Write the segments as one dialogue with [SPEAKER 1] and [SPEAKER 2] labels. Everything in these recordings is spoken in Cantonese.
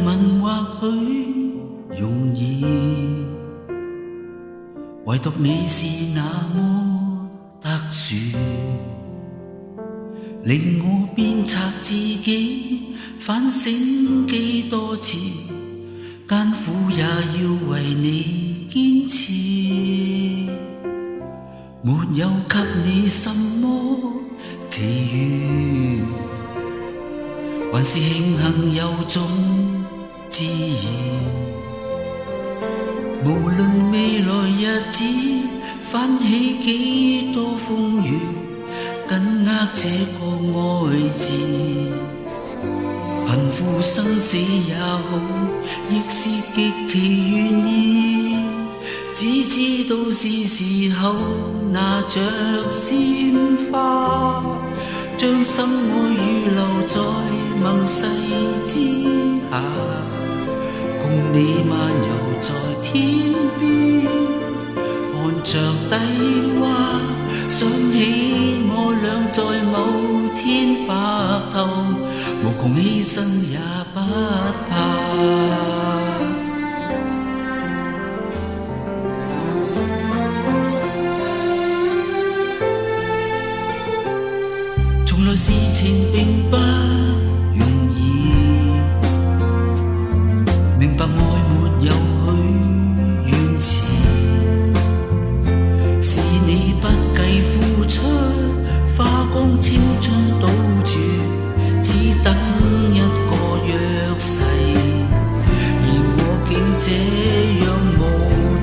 [SPEAKER 1] 吻或許容易，唯獨你是那麼特殊，令我鞭策自己反省幾多次，艱苦也要為你堅持，沒有給你什麼奇遇，還是慶幸有種自然。無論未來日子翻起幾多風雨，緊握這個愛字，貧富生死也好，亦是極其願意。只知道是時候拿着鮮花，將心愛預留在盟誓之下，共你漫遊在天邊，看着低洼，想起我倆在某天白頭，無窮犧牲也不怕。從來事情並不容易，明白愛沒有許願詞，是你不計付出，花光青春賭注，只等一個約誓，而我竟這樣無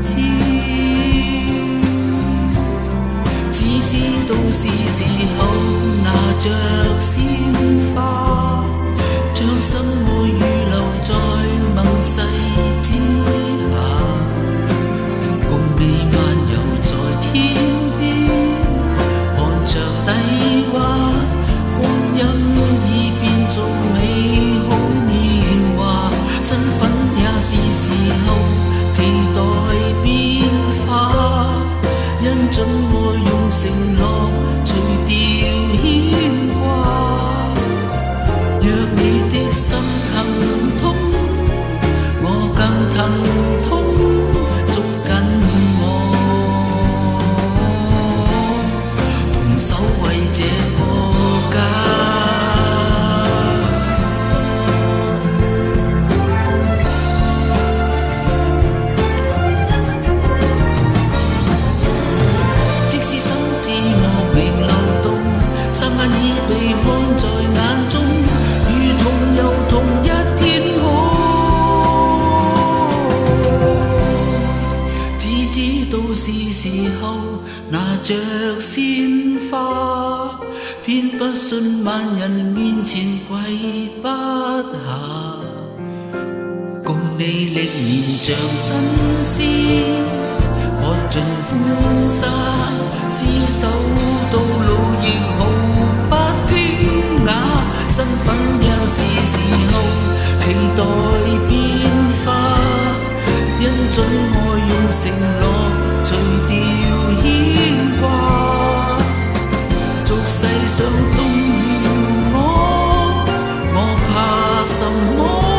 [SPEAKER 1] 知，只知道是時候拿着鮮花，將心愛預留在盟誓之下，共你漫遊在天邊，看着低洼，光陰已變做美好年華，身份也是時候期待變化，因准愛用承諾除掉牽掛。若你的心疼痛，我更疼痛，捉緊我，同手為這個家。即使心事莫名流動，霎眼已被看在眼中，如同遊同一天空。只知道是時候拿着鮮花，偏不信萬人面前跪不下，共你歷練像新詩，看盡風沙，廝守到老亦毫不傾軋，身份也是時候期待變化，因准愛用承諾除掉牽掛，俗世上動搖我怕什麼？